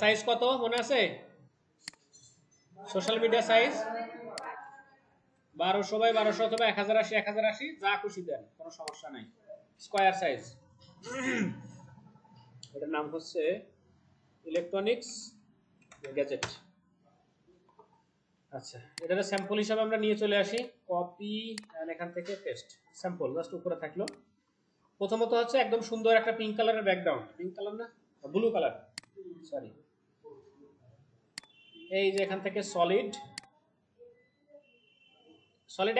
Size কত মনে আছে? সোশ্যাল মিডিয়া সাইজ 1200 বাই 1200 অথবা 1080 1080 যা খুশি দেন, কোনো সমস্যা নাই। স্কয়ার সাইজ, এটার নাম হচ্ছে ইলেকট্রনিক্স গ্যাজেট। আচ্ছা, এটার স্যাম্পল হিসাবে আমরা নিয়ে চলে আসি, কপি এন্ড এখান থেকে পেস্ট। স্যাম্পল জাস্ট উপরে থাকলো। প্রথমত হচ্ছে একদম সুন্দর একটা পিঙ্ক কালারের ব্যাকগ্রাউন্ড, পিঙ্ক কালার না ব্লু কালার, সরি। এই যে এখান থেকে সলিড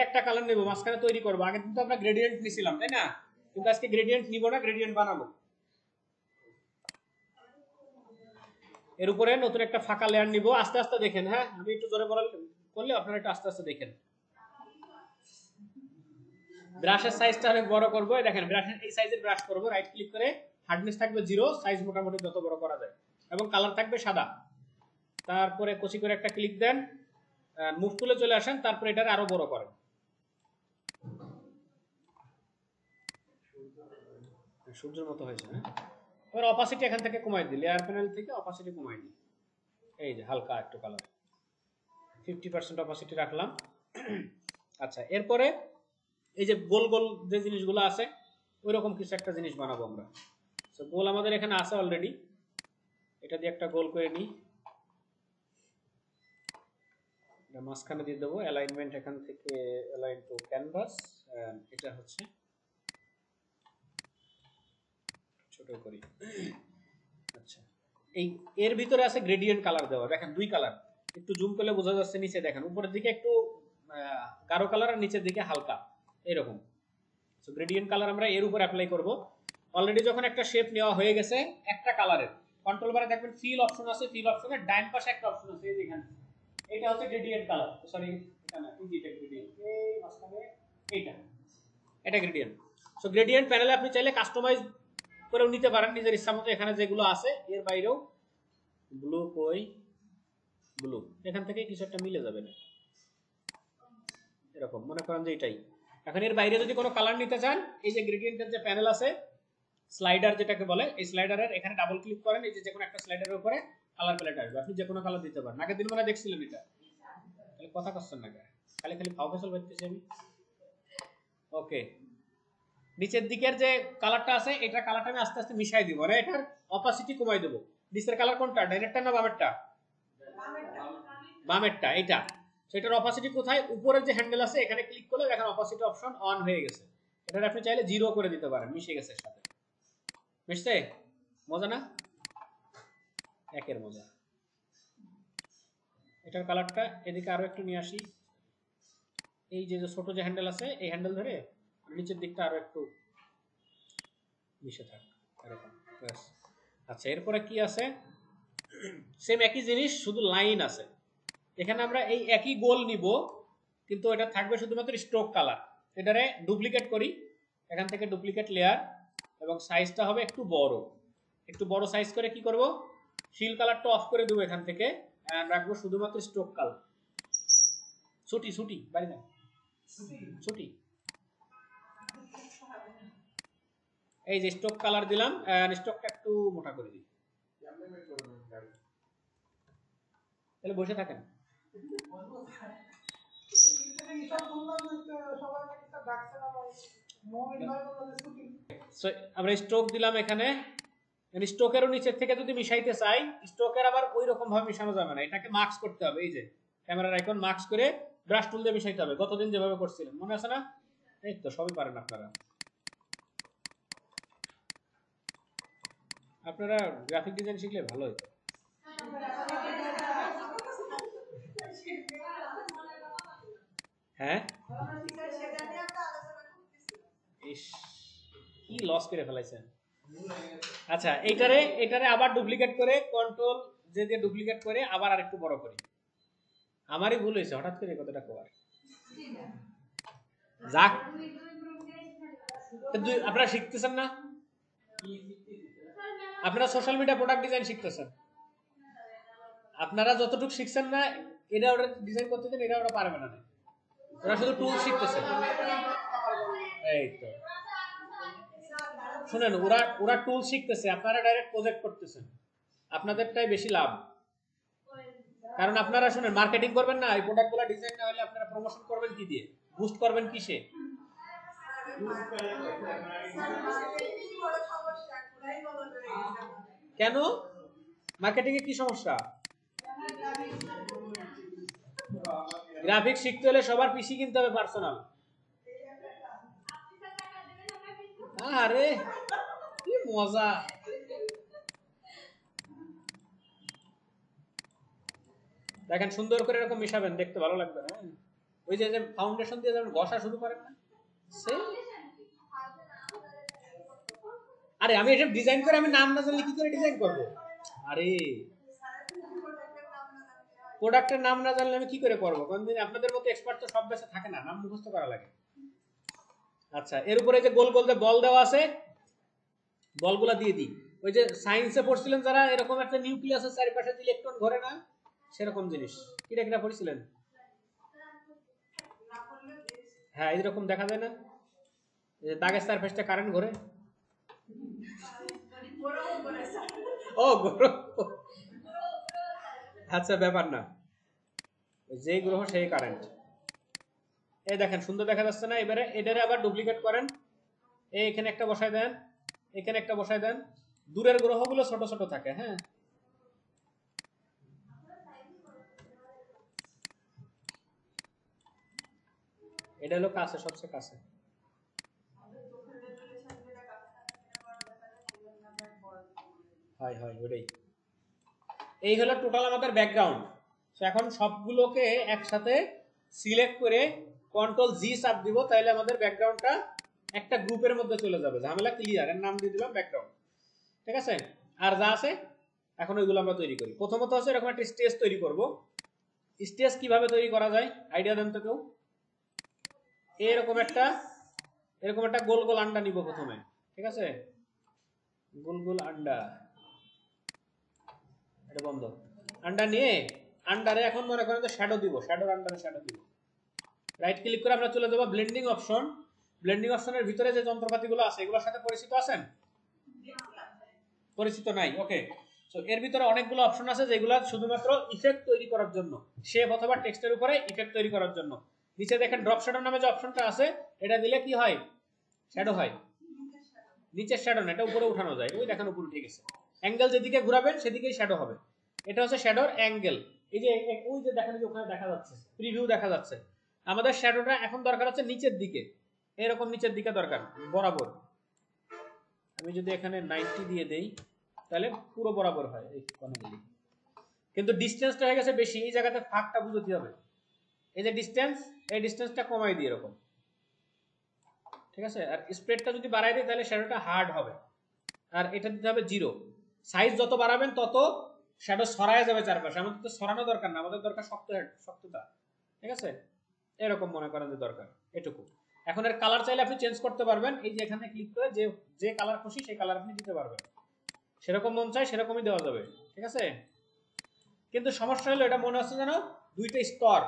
একটা কালার নেব, মাঝখানে তৈরি করব। আগে কিন্তু আমরা গ্রেডিয়েন্ট নিছিলাম, তাই না? কিন্তু আজকে গ্রেডিয়েন্ট নিব না, গ্রেডিয়েন্ট বানাবো। এর উপরে নতুন একটা ফাঁকা লেয়ার নিব। আস্তে আস্তে দেখেন, হ্যাঁ আমি একটু জোরে করলে আপনারা একটু আস্তে আস্তে দেখেন। ব্রাশের সাইজটা অনেক বড় করব, দেখেন ব্রাশের এই সাইজের ব্রাশ করব। রাইট ক্লিক করে হার্ডনেস থাকবে 0, সাইজ মোটামুটি যত বড় করা যায়, এবং কালার থাকবে সাদা। তারপরে কচি করে একটা ক্লিক দেন, মুভ টুলে চলে আসেন, তারপরে এটাকে আরো বড় করেন। সূর্যের মতো হয়েছে, হ্যাঁ। এবার অপাসিটি এখান থেকে কমাই দিই, লেয়ার প্যানেল থেকে অপাসিটি কমাই দিই। এই যে হালকা একটু কালার, 50% অপাসিটি রাখলাম। আচ্ছা, এরপরে এই যে গোল গোল যে জিনিসগুলো আছে, ওই রকম কিছু একটা জিনিস বানাবো আমরা। সো গোল আমাদের এখানে আছে অলরেডি, এটা দিয়ে একটা গোল করে নিই। মাঝখানে দিয়ে দেবো অ্যালাইনমেন্ট, এখান থেকে অ্যালাইন টু ক্যানভাস। এটা হচ্ছে ছোট করি। আচ্ছা, এই এর ভিতরে আছে গ্রেডিয়েন্ট কালার দেওয়া, দেখেন 2 কালার। একটু জুম করলে বোঝা যাচ্ছে, নিচে দেখেন উপরের দিকে একটু গাঢ় কালার আর নিচের দিকে হালকা এরকম। সো গ্রেডিয়েন্ট কালার আমরা এর উপর অ্যাপ্লাই করব। অলরেডি যখন একটা শেপ নেওয়া হয়ে গেছে একটা কালারের, কন্ট্রোল বারে দেখবেন ফিল অপশন আছে, ফিল অপশনের ডান পাশে একটা অপশন আছে, এই যে এখানে, এটা হচ্ছে গ্রেডিয়েন্ট কালার। সরি, এটা না, এই যে গ্রেডিয়েন্ট, এই মাঝখানে এটা গ্রেডিয়েন্ট। সো গ্রেডিয়েন্ট প্যানেলে আপনি চাইলে কাস্টমাইজ করেও নিতে পারেন নিজের ইচ্ছা মতো। এখানে যেগুলো আছে এর বাইরেও ব্লু, কই ব্লু, এখান থেকে কিছু একটা মিলে যাবে না, এরকম মনে করেন যে এটাই। এখন এর বাইরে যদি কোনো কালার নিতে চান, এই যে গ্রেডিয়েন্টের যে প্যানেল আছে, স্লাইডার যেটাকে বলে, এই স্লাইডারের এখানে ডাবল ক্লিক করেন, এই যে কোনো একটা স্লাইডারের উপরে কালার প্যালেট আসবে, আপনি যে কোনো কালার দিতে পারেন। আগের দিন মানে দেখছিলেন এটা, তাহলে কথা করছেন না, খালি খালি ফাও ফেসল করতেছি আমি। ওকে, নিচের দিকের যে কালারটা আছে, এটা কালারটা আমি আস্তে আস্তে মিশাই দিব, মানে এটার অপাসিটি কমাই দেব। নিচের কালার কোনটা, ডাইরেক্টটা না বামেরটা? বামেরটা, এটা। সেটার অপাসিটি কোথায়? উপরের যে হ্যান্ডেল আছে, এখানে ক্লিক করলে দেখেন অপাসিটি অপশন অন হয়ে গেছে। এটা আপনি চাইলে 0 করে দিতে পারেন, মিশে গেছে এর সাথে। মিশছে? মজা না? একের মজা। এটার কালারটা এদিকে আরো একটু নিয়ে আসি। এই যে ছোট যে হ্যান্ডেল আছে, এই হ্যান্ডেল ধরে নিচের দিকটা আরো একটু মিশে থাক এরকম। আচ্ছা, এরপরে কি আছে? সেম একই জিনিস, শুধু লাইন আছে। এখানে আমরা এই একই গোল নিব, কিন্তু এটা থাকবে শুধুমাত্র স্ট্রোক কালার। এটারে ডুপ্লিকেট করি, এখান থেকে ডুপ্লিকেট লেয়ার, এবং সাইজটা হবে একটু বড় সাইজ করে কি করব, ফিল কালারটা অফ করে দেবো এখান থেকে, এন্ড রাখবো শুধুমাত্র স্ট্রোক কালার। ছুটি বাড়ি না, ছুটি। এই যে স্ট্রোক কালার দিলাম, স্ট্রোকটা একটু মোটা করে দিই, তাহলে বসে থাকেন। আমরা স্ট্রোক দিলাম এখানে। স্ট্রোকেরও নিচের থেকে যদি মিশাইতে চাই, স্ট্রোকের আবার ওই রকম ভাবে মিশানো যাবে না, এটাকে মার্কস করতে হবে। এই যে ক্যামেরার আইকন মার্কস করে ব্রাশ টুল দিয়ে মিশাইতে হবে, গতদিন যেভাবে করছিলেন, মনে আছে না? এই তো সবই পারেন আপনারা গ্রাফিক ডিজাইন শিখলে ভালো হতো। হ্যাঁ, কি লস করে ফেলাইছেন। আচ্ছা, এটারে আবার ডুপ্লিকেট করে, কন্ট্রোল যে দিয়ে ডুপ্লিকেট করে আবার আরেকটু বড় করি। আমারই ভুল হয়েছে, হঠাৎ করে কতটা কভার। যাক, আপনারা শিখতেছেন না? আপনারা সোশ্যাল মিডিয়া প্রোডাক্ট ডিজাইন শিখতেছেন, আপনারা যতটুকু শিখছেন না, এটা ওটা ডিজাইন করতে দেন, এটা ওটা পারবে না। ওরা শুধু টুল শিখতেছে। এই তো শুনেন, ওরা টুল শিখতেছে, আপনারা ডাইরেক্ট প্রজেক্ট করতেছেন। আপনাদেরটাই বেশি লাভ, কারণ আপনারা শুনেন মার্কেটিং করবেন না, এই প্রোডাক্টগুলো ডিজাইন না হলে আপনারা প্রমোশন করবেন কি দিয়ে, বুস্ট করবেন কিসে? কেন মার্কেটিং এ কি সমস্যা? গ্রাফিক্স শিখতে হলে সবার পিসি কিনতে হবে পার্সোনাল। আরে কি মজা! দেখেন সুন্দর করে এরকম মিশাবেন, দেখতে ভালো লাগবে না? ওই যে ফাউন্ডেশন দিয়ে যখন ঘষা শুরু করেন না, আরে আমি এটা ডিজাইন করে আমি নাম না জানলে কি করে ডিজাইন করব? আরে প্রোডাক্টের নাম না জানলে আমি কি করে করব? কোনদিন আপনাদের মতো এক্সপার্ট তো সব দেশে থাকে না, নাম মুখস্থ করা লাগে। আচ্ছা, এর উপরে যে গোল গোল যে বল দেওয়া আছে, বলগুলা দিয়ে দিই। ওই যে সায়েন্সে পড়ছিলেন যারা, এরকম একটা নিউক্লিয়াসের চারিপাশে যে ইলেকট্রন ঘোরে না, সেরকম জিনিস। কিটা কিটা পড়ছিলেন? হ্যাঁ, এইরকম দেখা যায় না, যে দাগের চারপাশে কারেন্ট ঘোরে। ও গ্রহ, আচ্ছা ব্যাপার না, যে গ্রহ সেই কারেন্ট। এই দেখেন সুন্দর দেখা যাচ্ছে না? এবারে এটারে আবার ডুপ্লিকেট করেন, এখানে একটা বসায় দেন, এখানে একটা বসায় দেন। দূরের গ্রহগুলো ছোট ছোট থাকে। হ্যাঁ, এটা হলো কাছে, সবচেয়ে কাছে। হয় হয় ওটাই। এই হলো টোটাল আমাদের ব্যাকগ্রাউন্ড। এখন সবগুলোকে একসাথে সিলেক্ট করে কন্ট্রোল জি চাপ দিব, তাহলে আমাদের ব্যাকগ্রাউন্ডটা একটা গ্রুপের মধ্যে চলে যাবে। ঝামেলা ক্লিয়ার, এর নাম দিয়ে দিলাম ব্যাকগ্রাউন্ড। ঠিক আছে? আর যা আছে এখন ওইগুলো আমরা তৈরি করি। প্রথমত হচ্ছে এরকম একটা স্টেজ তৈরি করব। স্টেজ কিভাবে তৈরি করা যায় আইডিয়া দেন তো কেউ? এরকম একটা গোল গোল আন্ডা নিব প্রথমে। ঠিক আছে, গোল গোল আন্ডা, এটা বন্ধ। আন্ডা নিয়ে আন্ডারে এখন মনে করেন যে শ্যাডো দিব, শ্যাডোর আন্ডারে শ্যাডো দিব। রাইট ক্লিক করে আমরা চলে যাব ব্লেন্ডিং অপশন। ব্লেন্ডিং অপশনের ভিতরে যে যন্ত্রপাতিগুলো আছে এগুলোর সাথে পরিচিত আছেন? পরিচিত নাই? ওকে। সো এর ভিতরে অনেকগুলো অপশন আছে যেগুলো শুধুমাত্র ইফেক্ট তৈরি করার জন্য, শেপ অথবা টেক্সটের উপরে ইফেক্ট তৈরি করার জন্য। নিচে দেখেন ড্রপ শ্যাডো নামে যে অপশনটা আছে, এটা দিলে কি হয়? শ্যাডো হয়। নিচের শ্যাডো না, এটা উপরে উঠানো যায়। ওই দেখেন উপরে উঠে গেছে। অ্যাঙ্গেল যেদিকে ঘোরাবেন সেদিকেই শ্যাডো হবে। এটা হচ্ছে শ্যাডোর অ্যাঙ্গেল। এই যে ওই যে দেখেন যে ওখানে দেখা যাচ্ছে, প্রিভিউ দেখা যাচ্ছে। আমাদের শ্যাডোটা এখন দরকার হচ্ছে নিচের দিকে, এরকম নিচের দিকে দরকার, বরাবর। আমি যদি এখানে 90 দিয়ে দেই তাহলে পুরো বরাবর হয় এই কোণগুলি। কিন্তু ডিসটেন্সটা হয়ে গেছে বেশি, এই জায়গাতে ফাঁকটা বুঝতে হবে। এই যে ডিসটেন্স, এই ডিসটেন্সটা কমাই দিই এরকম। ঠিক আছে? আর স্প্রেডটা যদি বাড়াই দিই তাহলে শ্যাডোটা হার্ড হবে। আর এটা দিতে হবে 0। সাইজ যত বাড়াবেন তত শ্যাডো ছড়ায় যাবে চারপাশে। আমাদের তো ছড়ানো দরকার না, আমাদের দরকার শক্ততা। ঠিক আছে? এরকম মনে করেন যে দরকার এটুকু। এখন এর কালার চাইলে আপনি চেঞ্জ করতে পারবেন। এই যে এখানে ক্লিক করে যে কালার খুশি সেই কালার আপনি দিতে পারবেন। সেরকম মন চাই সেরকমই দেওয়া যাবে। ঠিক আছে? কিন্তু সমস্যা হলো এটা মনে হচ্ছে যেন দুইটা স্তর।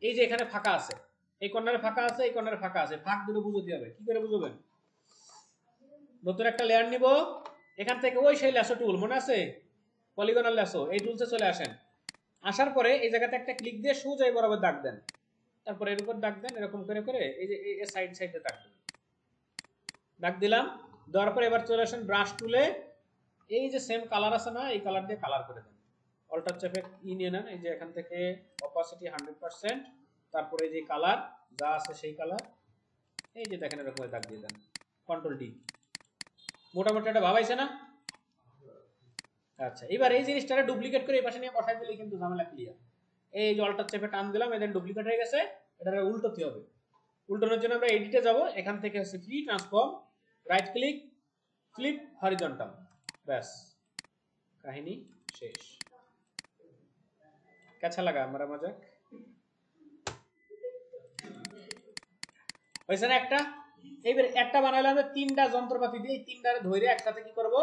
এই যে এখানে ফাঁকা আছে, এই কর্নারে ফাঁকা আছে, এই কর্নারে ফাঁকা আছে, ফাঁক দুটো বুঝতে হবে। কি করে বুঝবেন? নতুন একটা লেয়ার নিব, এখান থেকে ওই সেই ল্যাসো টুল মনে আছে, পলিগনাল ল্যাসো, এই টুলসে চলে আসেন। আসার পরে এই জায়গাতে একটা ক্লিক দিয়ে সোজা বরাবর দাগ দেন, তারপরে এর উপর দাগ দেন, এরকম করে করে এই যে এই সাইড সাইডে দাগ দেন। দাগ দিলাম, দেওয়ার পরে এবার চলে আসেন ব্রাশ টুলে, এই যে সেম কালার আছে না, এই কালার দিয়ে কালার করে দেন। অল্টার চেপে নিয়ে নেন, এই যে এখান থেকে অপাসিটি 100%, তারপরে এই যে কালার যা আছে সেই কালার, এই যে দেখেন এরকম দাগ দিয়ে দেন, কন্ট্রোল ডি। মোটামুটি একটা ভাবাইছে না? আচ্ছা, এবার এই জিনিসটাকে ডুপ্লিকেট করে এই পাশে নিয়ে বসাই দিলে কিন্তু ঝামেলা ক্লিয়ার। এই যে অল্টার চেপে টান দিলাম, এদের ডুপ্লিকেট হয়ে গেছে, এটা উল্টোতে হবে। উল্টানোর জন্য আমরা এডিটে যাব, এখান থেকে হচ্ছে free transform, right click, flip horizontal, ব্যাস কাহিনী শেষ। কেছা লাগা আমরা মজাক হয়েছে না একটা? এইবার একটা বানাইলাম তিনটা যন্ত্রপাতি দিয়ে, তিনটারে ধরে একসাথে কি করব?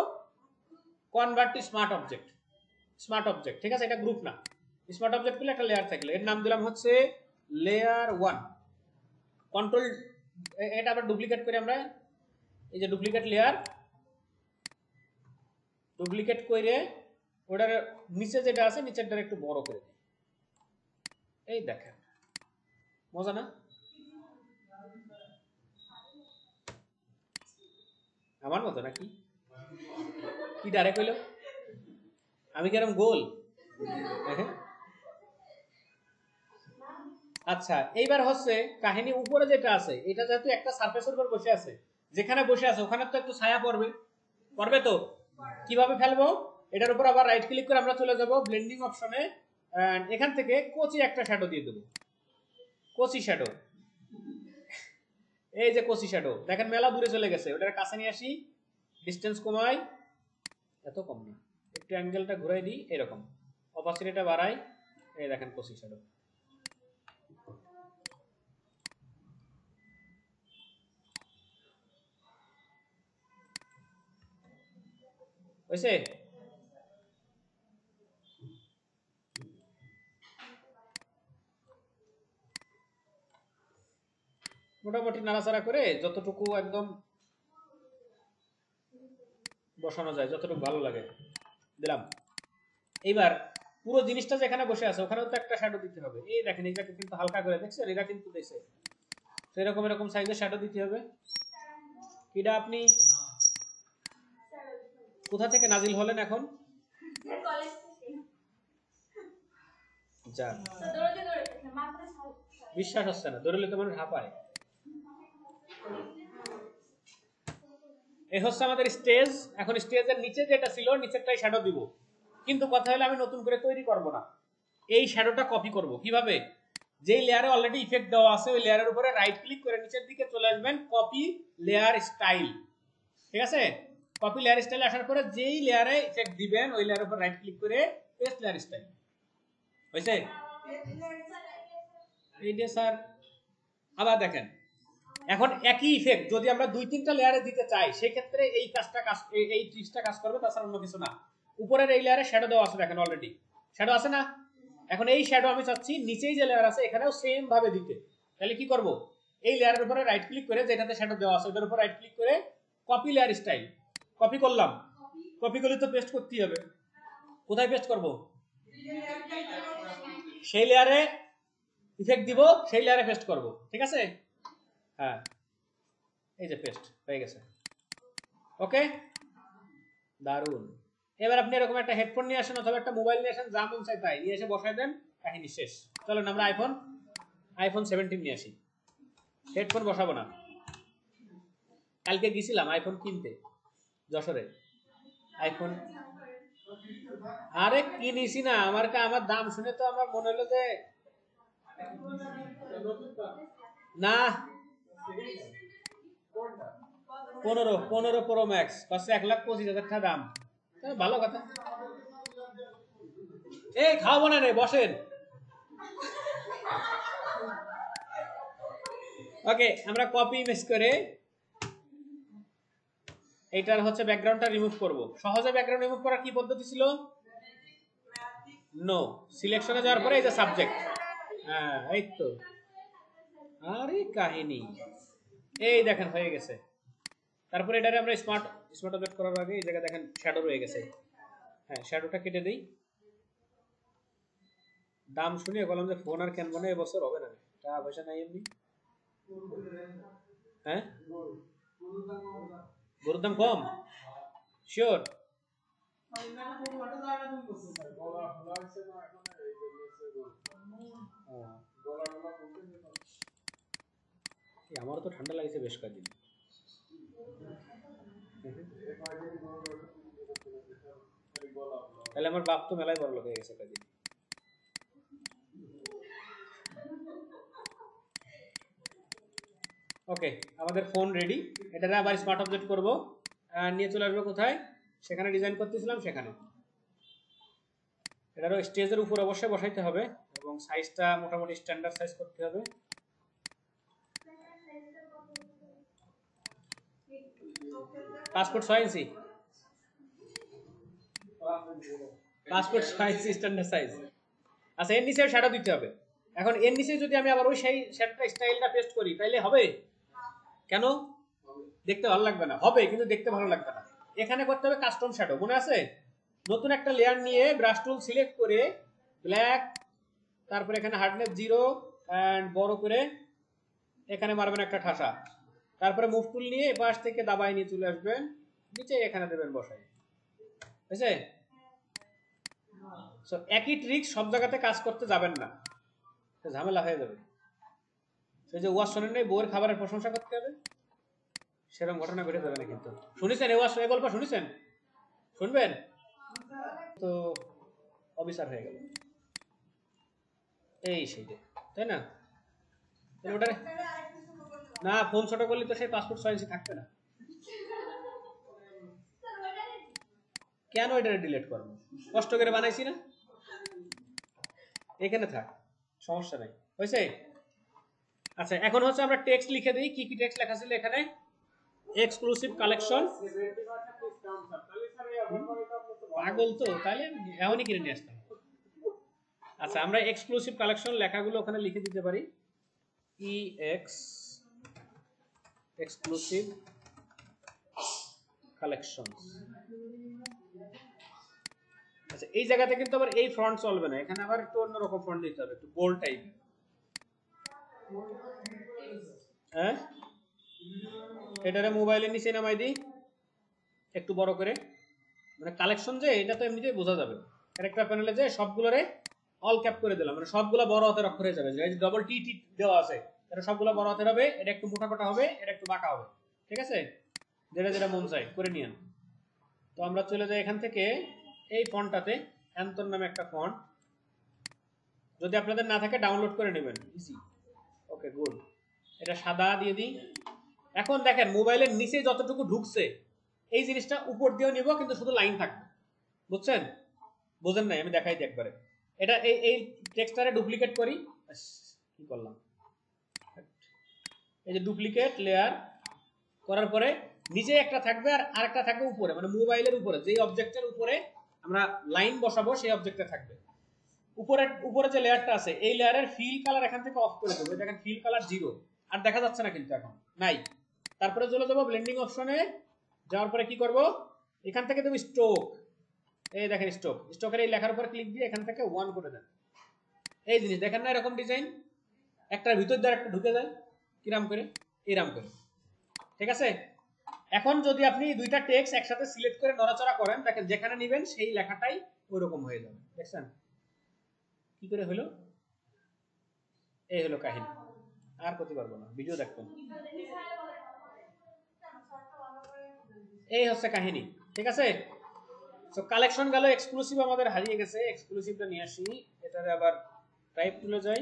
Convert to smart object. Smart object, ঠিক আছে? এটা গ্রুপ না, স্মার্ট অবজেক্ট গুলো একটা লেয়ার থাকলে এর নাম দিলাম হচ্ছে লেয়ার 1। কন্ট্রোল, এটা আবার ডুপ্লিকেট করে আমরা এই যে ডুপ্লিকেট লেয়ার, ডুপ্লিকেট করে ওটার নিচে যেটা আছে নিচেরটা একটু বড় করে দিই। এই দেখেন মজা না? আমার মতো নাকি? কি ডাইরেক্ট হইলো? আমি কি এরকম গোল? আচ্ছা, এইবার হচ্ছে কাহিনী উপরে যেটা আছে এটা যেহেতু একটা সারফেসের উপর বসে আছে, যেখানে বসে আছে ওখানে তো একটু ছায়া পড়বে, পড়বে তো? কিভাবে ফেলবো? এটার উপর আবার রাইট ক্লিক করে আমরা চলে যাব ব্লেন্ডিং অপশনে, এখান থেকে কোচি একটা শ্যাডো দিয়ে দেবো। কোচি শ্যাডো, এই যে কোচি শ্যাডো দেখেন মেলা দূরে চলে গেছে, ওটার কাছে নিয়ে আসি, ডিসটেন্স কমাই, এত কম না, একটু অ্যাঙ্গেলটা ঘুরাই দিই, এরকম অপাসিটিটা বাড়াই, এই দেখেন কোচি শ্যাডো। হয়েছে? মোটামুটি নাড়াচাড়া করে যতটুকু একদম বসানো যায়, যতটুকু ভালো লাগে দিলাম। এইবার পুরো জিনিসটা যেখানে বসে আছে ওখানেও তো একটা শ্যাডো দিতে হবে। এই দেখেন এটাকে কিন্তু হালকা করে দেখছেন, এটা কিন্তু দিয়েছে, তো এরকম এরকম সাইজের শ্যাডো দিতে হবে। এটা আপনি কোথা থেকে নাজিল হলেন এখন? যা বিশ্বাস হচ্ছে না, দৌড়লে তো মানুষ হাঁপায়। এই হচ্ছে আমাদের স্টেজ। এখন স্টেজের নিচে যেটা ছিল নিচেরটাই শ্যাডো দিব, কিন্তু কথা হলো আমি নতুন করে তৈরি করব না, এই শ্যাডোটা কপি করব। কিভাবে? যেই লেয়ারে অলরেডি ইফেক্ট দেওয়া আছে ওই লেয়ারের উপরে রাইট ক্লিক করে নিচের দিকে চলে আসবেন, কপি লেয়ার স্টাইল, ঠিক আছে? কপি লেয়ার স্টাইল আসার পরে যেই লেয়ারে ইফেক্ট দিবেন ওই লেয়ারের উপর রাইট ক্লিক করে পেস্ট লেয়ার স্টাইল। হয়েছে? এই যে স্যার আবার দেখেন, এখন একই ইফেক্ট যদি আমরা দুই তিনটা লেয়ারে দিতে চাই সেই ক্ষেত্রে এই কাজটা এই ট্রিক্সটা কাজ করবে, তাছাড়া অন্য কিছু না। উপরের এই লেয়ারে শ্যাডো দেওয়া আছে, দেখেন অলরেডি শ্যাডো আছে না? এখন এই শ্যাডো আমি চাচ্ছি নিচেই যে লেয়ার আছে এখানেও সেম ভাবে দিতে, তাহলে কি করব? এই লেয়ারের উপরে রাইট ক্লিক করে যেটাতে শ্যাডো দেওয়া আছে ওটার উপর রাইট ক্লিক করে কপি লেয়ার স্টাইল, কপি করলাম। কপি করলে তো পেস্ট করতেই হবে, কোথায় পেস্ট করব? সেই লেয়ারে ইফেক্ট দিব, সেই লেয়ারে পেস্ট করব, ঠিক আছে? হ্যাঁ, এই যে পেস্ট হয়ে গেছে। ওকে, দারুন। এবার আপনি এরকম একটা হেডফোন নিয়ে আসেন অথবা একটা মোবাইল নিয়ে আসেন, যা মন চাই তাই নিয়ে এসে বসাই দেন, কাহিনী শেষ। চলেন আমরা আইফোন 17 নিয়ে আসি। হেডফোন বসাবো না, কালকে গেছিলাম আইফোন কিনতে যশোরে, আইফোন আরে কিনিছি না, আমার দাম শুনে তো আমার মনে হলো যে না, 15 প্রো ম্যাক্স কষ্ট 1,25,000 টাকা দাম, ভালো কথা। এই খাওয়াবো না রে, বসেন। ওকে, আমরা কপি ইমেজ করে এইটার হচ্ছে ব্যাকগ্রাউন্ডটা রিমুভ করব। সহজে ব্যাকগ্রাউন্ড রিমুভ করার কি পদ্ধতি ছিল? নো, সিলেকশনে যাওয়ার পরে এই যে সাবজেক্ট, হ্যাঁ এই তো, আরে কাহিনী, এই দেখেন হয়ে গেছে। তারপরে এটারে আমরা স্মার্ট অবজেক্ট করার আগে এই জায়গায় দেখেন শ্যাডো রয়ে গেছে, হ্যাঁ শ্যাডোটা কেটে দেই। দাম শুনে বললাম যে ফোন আর কিনবো না, এবছর হবে না, টাকা পয়সা নাই এমনি। হ্যাঁ, গরুর দাম কম, শিওর? আমারও তো ঠান্ডা লাগছে বেশ কয়েকদিন। তাহলে আমার বাপ তো মেলায় বড় লোক হয়ে গেছে কয়েকদিন। ওকে, আমাদের ফোন রেডি। এটা আবার স্মার্ট অবজেক্ট করব, নিয়ে চলে আসবো কোথায়? সেখানে ডিজাইন করতেছিলাম সেখানে। এটারও স্টেজের উপর অবশ্যই বসাইতে হবে এবং সাইজটা মোটামুটি স্ট্যান্ডার্ড সাইজ করতে হবে। পাসপোর্ট 6 ইঞ্চি, পাসপোর্ট 6 ইঞ্চি স্ট্যান্ডার্ড সাইজ। আচ্ছা, এর নিচে শ্যাডো দিতে হবে। এখন এর নিচে যদি আমি আবার ওই সেই শ্যাডোটা স্টাইলটা পেস্ট করি তাহলে হবে? কেন? দেখতে ভালো লাগবে না? হবে, কিন্তু দেখতে ভালো লাগবে না। এখানে করতে হবে কাস্টম শ্যাডো, মনে আছে? নতুন একটা লেয়ার নিয়ে ব্রাশ টুল সিলেক্ট করে ব্ল্যাক, তারপরে এখানে হার্ডনেস 0 এন্ড বড় করে এখানে মারবেন একটা ঠাসা, তারপরে মুভ টুল নিয়ে এই পাশ থেকে দাবায় নিয়ে চলে আসবেন নিচে, এখানে দেবেন বসাই। বুঝছে? সো একই ট্রিক সব জায়গাতে কাজ করতে যাবেন না, ঝামেলা হয়ে যাবে। সেই যে ওয়াজ শোনেন নাই, বউয়ের খাবারের প্রশংসা করতে হবে, সেরকম ঘটনা ঘটে যাবে না। কিন্তু শুনেছেন এই ওয়াজ, এই গল্প শুনেছেন? শুনবেন তো অবিচার হয়ে গেল এই সেইটা, তাই না? ওটা না, ফোন ছোট করলে তো সেই পাসপোর্ট 6 ইঞ্চি থাকবে না। কেন এটা ডিলিট করবো? কষ্ট করে বানাইছি না, এখানে থাক, সমস্যা নাই। হয়েছে? আচ্ছা, এখন হচ্ছে আমরা টেক্সট লিখে দিই। কি কি টেক্সট লেখা ছিল এখানে? Exclusive collection. পাগল তো, তাহলে এমনই কিনে নিয়ে আসতাম। আচ্ছা, আমরা এক্সক্লুসিভ কালেকশন লেখাগুলো ওখানে লিখে দিতে পারি। EX exclusive collection. আচ্ছা, এই জায়গাতে কিন্তু আবার এই ফন্ট চলবে না, এখানে আবার একটু অন্যরকম ফন্ট দিতে হবে, একটু বোল্ড টাইপ। হ্যাঁ, এটারে মোবাইলের নিচে নামাই দিই একটু বড় করে, মানে কালেকশন যে এটা তো এমনিতেই বোঝা যাবে। ক্যারেক্টার প্যানেলে যে সবগুলোরে অল ক্যাপ করে দিলাম, মানে সবগুলো বড় হাতের অক্ষরে যাবে। যে ডবল টি টি দেওয়া আছে এটা সবগুলো বড় হাতের হবে, এটা একটু মোটা মোটা হবে, এটা একটু বাঁকা হবে। ঠিক আছে? যেটা যেটা মন চাই করে নিয়েন। তো আমরা চলে যাই এখান থেকে এই ফন্টটাতে, অ্যান্টন নামে একটা ফন্ট। যদি আপনাদের না থাকে ডাউনলোড করে নেবেন, ইজি। ওকে, গুড। এটা সাদা দিয়ে দিই। এখন দেখেন মোবাইলের নিচে যতটুকু ঢুকছে এই জিনিসটা উপর দিয়েও নিব, কিন্তু শুধু লাইন থাকবে। বুঝছেন? বোঝেন নাই? আমি দেখাই দিই একবারে। এটা এই টেক্সটারে ডুপ্লিকেট করি। কি করলাম? এই যে ডুপ্লিকেট লেয়ার করার পরে নিচে একটা থাকবে আর আরেকটা থাকবে উপরে, মানে মোবাইলের উপরে যেই অবজেক্টের উপরে আমরা লাইন বসাবো সেই অবজেক্টে থাকবে। উপরে যে লেয়ারটা আছে এই লেয়ারের ফিল কালার এখান থেকে অফ করে দেবো। দেখেন ফিল কালার 0, আর দেখা যাচ্ছে না কিন্তু এখন নাই। তারপরে চলে যাবো ব্লেন্ডিং অপশনে, যাওয়ার পরে কি করব, এখান থেকে দেবো স্ট্রোক। এই দেখেন স্ট্রোক, স্ট্রোকের এই লেখার উপর ক্লিক দিয়ে এখান থেকে 1 করে দেন। এই জিনিস দেখেন না, এরকম ডিজাইন একটার ভিতর দিয়ে একটা ঢুকে যায় কিরাম করে, এরাম করে। ঠিক আছে? এখন যদি আপনি দুইটা টেক্সট একসাথে সিলেক্ট করে নড়াচড়া করেন, দেখেন যেখানে নেবেন সেই লেখাটাই ওইরকম হয়ে যাবে। দেখছেন কি করে হলো? এই হলো কাহিনী। আর করতে পারবো না, ভিডিও দেখবেন। এই হচ্ছে কাহিনী। ঠিক আছে? তো কালেকশন গেল, এক্সক্লুসিভ আমাদের হারিয়ে গেছে, এক্সক্লুসিভটা নিয়ে আসি। এটারে আবার টাইপ তুলে যাই,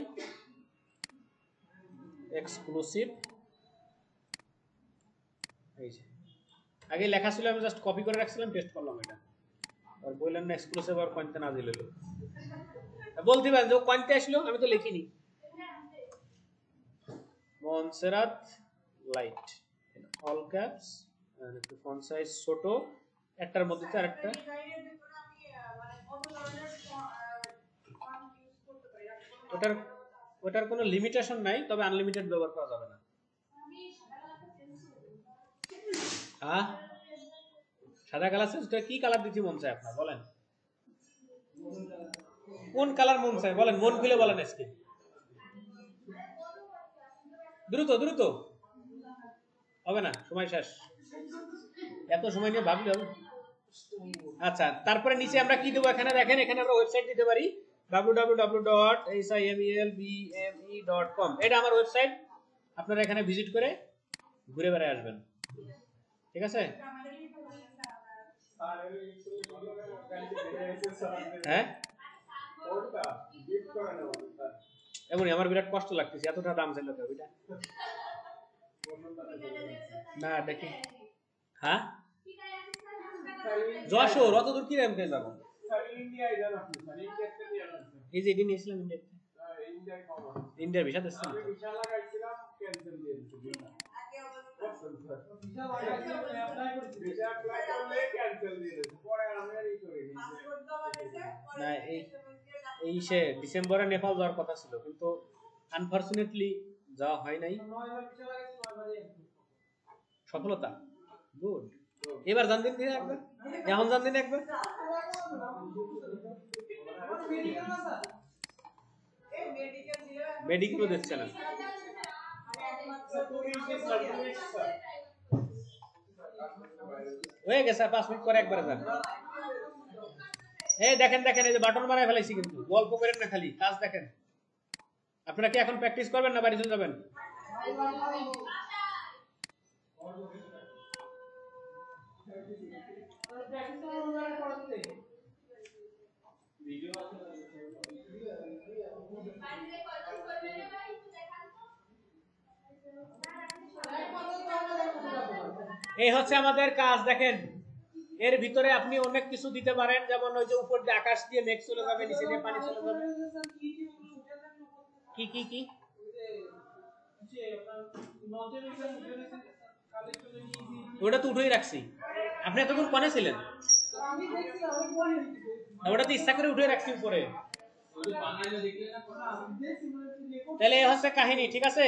এক্সক্লুসিভ। এই যে আগে লেখা ছিল, আমি জাস্ট কপি করে রাখছিলাম, পেস্ট করলাম এটা। আর বললেন না এক্সক্লুসিভ আর কোনটা না দিলে বলতে পারেন যে কোনটা আসলো, আমি তো লিখিনি। মনসেরাত লাইট অল ক্যাপস, আর একটু ফন্ট সাইজ ছোট, একটার মধ্যে তো আরেকটা। ওটার কোনো লিমিটেশন নাই, তবে আনলিমিটেড ব্যবহার করা যাবে না। হ্যাঁ, সাদা কালার সেটা কি কালার দিতে মন চায় আপনার বলেন? কোন কালার মন চায় বলেন, মন খুলে বলেন আজকে, দ্রুত দ্রুত। হবে না, সময় শেষ, এত সময় নিয়ে ভাবলে হবে? আচ্ছা, তারপরে নিচে আমরা কি দেবো? এখানে দেখেন, এখানে আমরা ওয়েবসাইট দিতে পারি www.simelbme.com। এটা আমার ওয়েবসাইট, আপনারা এখানে ভিজিট করে ঘুরে বেড়ায় আসবেন। ঠিক আছে? হ্যাঁ, এমনই আমার বিরাট কষ্ট লাগতেছে, এতটা দাম ছিল তো ওইটা না দেখি। হ্যাঁ, যশোর অত দূর কি র্যাম পেয়ে যাবো? এই যে এটি নিয়েছিলাম ইন্ডিয়ার ভিসা দিচ্ছে না। না, এই সে ডিসেম্বরে নেপাল যাওয়ার কথা ছিল, কিন্তু আনফরচুনেটলি যাওয়া হয় নাই। সফলতা, গুড। এবার জানতেন কি একবার এখন জান দিন একবার মেডিকেলও দিচ্ছে না। হয়ে গেছে 5 মিনিট পরে একবার যান। এই দেখেন দেখেন এই যে বাটন বানায় ফেলাইছি কিন্তু গল্প করেন না খালি কাজ দেখেন। আপনারা কি এখন প্র্যাকটিস করবেন না বাড়ি চলে যাবেন? এই হচ্ছে আমাদের কাজ দেখেন। এর ভিতরে আপনি অনেক কিছু দিতে পারেন, যেমন ওই যে উপর দিয়ে আকাশ দিয়ে মেঘ চলে যাবে, নিচে দিয়ে পানি চলে যাবে। কি কি কি ওটা তো উঠেই রাখছি। আপনি এতক্ষণ কোনে ছিলেন? ওটা তো ইচ্ছা করে উঠে রাখছি উপরে। তাহলে এই হচ্ছে কাহিনী, ঠিক আছে।